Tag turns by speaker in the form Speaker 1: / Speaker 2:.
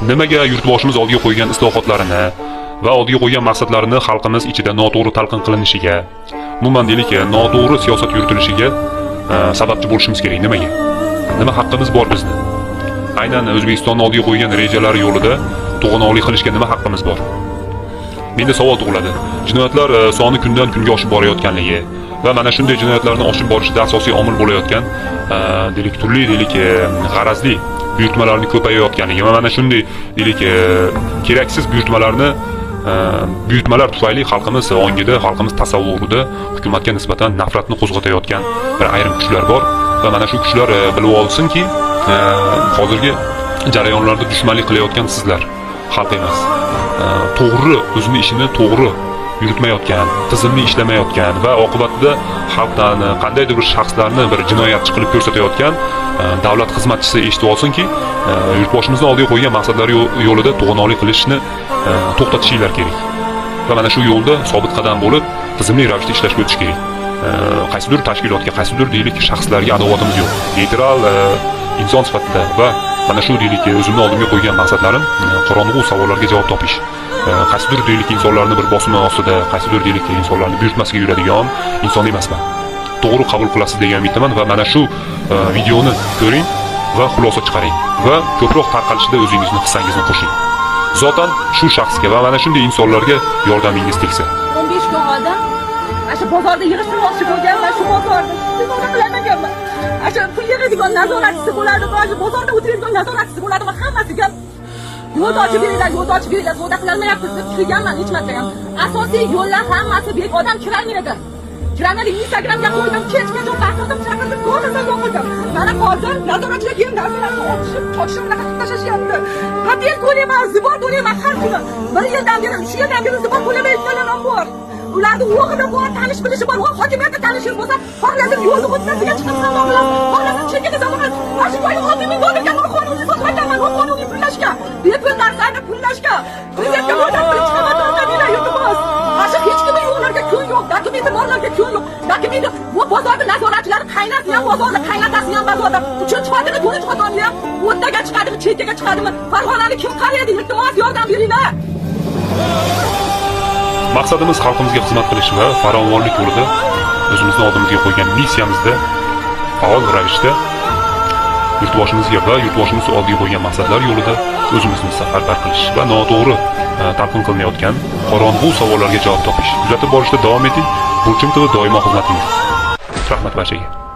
Speaker 1: nimaga yurtboshimiz oldiga qo'ygan islohotlarini va oldiga qo'ygan maqsadlarini xalqimiz ichida noto'g'ri talqin qilinishiga, umuman deylik, noto'g'ri siyosat yuritilishiga sababchi bo'lishimiz kerak. Nimaga? Nima haqqimiz bor bizni? Aynan O'zbekistonni oldiga qo'ygan rejalari yo'lida to'g'anoqlik qilishga nima haqqimiz bor? Menda savol tug'iladi. Jinoyatlar soni kundan kunga oshib borayotganligi va mana shunday jinoyatlarni oshib borishida asosiy omil bo'layotgan turli g'arazli buyurtmalarni ko'payayotganligi va mana shunday keraksiz buyurtmalar tufayli xalqimiz ongida, xalqimiz tasavvurida hukumatga nisbatan nafratni qo'zg'atayotgan bir ayrim kuchlar bor va mana shu kuchlar bilib olsinki, hozirgi jarayonlarda dushmanlik qilayotgan sizlar, xalq emas. To'g'ri o'zini ishini to'g'ri yuritmayotgan, tizimli ishlamayotgan va oqibatida xalqdan qandaydir bir shaxslarni bir jinoyatchi qilib ko'rsatayotgan davlat xizmatchisi eshitib olsinki, yurtboshimizni oldiga qo'ygan maqsadlari yo'lida to'g'anoqlik qilishni to'xtatishinglar kerak. Va mana shu yo'lda sobit qadam bo'lib, tizimli ravishda ishlashga o'tish kerak. Qaysidir tashkilotga, qaysidir shaxslarga adovatimiz yo'q. Neytral inson sifatida va mana shu o'zimni oldimga qo'ygan maqsadlarim qorong'u savollarga javob topish. Qaysidir insonlarni bir bosimi ostida, qaysidir insonlarni buyurtmasiga yuradigan inson emasman. To'g'ri qabul qilasiz degan umiddaman va mana shu videoni ko'ring va xulosa chiqaring va ko'proq tarqalishida o'zingizni hissangizni qo'shing. Zotan shu shaxsga va mana shunday insonlarga yordamingiz tegsa.
Speaker 2: 15 kun oldin shu bozorda yig'ishtirmoqchi bo'lgan va shu bozorda istifoda qilamaganman. Pul yig'adigan nazoratchisi bo'ladi, bozorda o'tiradigan nazoratchisi bo'ladi va hammasiga yo'l ochib beringlar, savdo qilolmayapsiz deb tushirganman hech marta ham. Asosiy yo'llar hammasi bek odam kiramaydi. Kiramadi, Instagramga qo'ydim, kechgacha baqirdim, chaqirdim, ko'rdim, yo'qoldim. Mana hozir nazoratchilar ham nazoratni ochishib bunaqa tashlashayapti. Patent to'layman, zibor to'layman har kuni. 1 yildan beri, 3 yildan beri zibor to'lamayotganlar ham bor. Ularni o'g'li bor, tanish bilishi bor, hokimiyatda tanishib bo'lsa, xohlasin yo'lni o'tkazishga chiqib qolmoqlar, xohlasin chekkaga zamoat, mana shu 60 ming dollarga qonuniy sotmayman, qonuniy pullashga, bepul narsani pullashga, prezidentga murojaat qilib chiqaman, yurtimiz. Hozir hech kimning yo'llarga kun yo'q, dokumenti borlarga kun yo'q. Dokumenti bu bozorda nazoratchilari qaynasi ham bozorda, qaynatasi ham bozorda. 3-4 xodimi ham o'rtaga chiqadimi, chekkaga chiqadimi? Farg'onani kim qaraydi? Iltimos yordam beringlar.
Speaker 1: Maqsadimiz xalqimizga xizmat qilish va farovonlik yo'lida o'zimizni oldimizga qo'ygan missiyamizda faol ravishda yurtboshimizga va yurtboshimiz oldiga qo'ygan maqsadlar yo'lida o'zimizni safarbar qilish va noto'g'ri talqin qilinayotgan qorong'u savollarga javob topish. Kuzatib borishda davom eting. Burchim TV doimo xizmatingizda. Rahmat barchaga.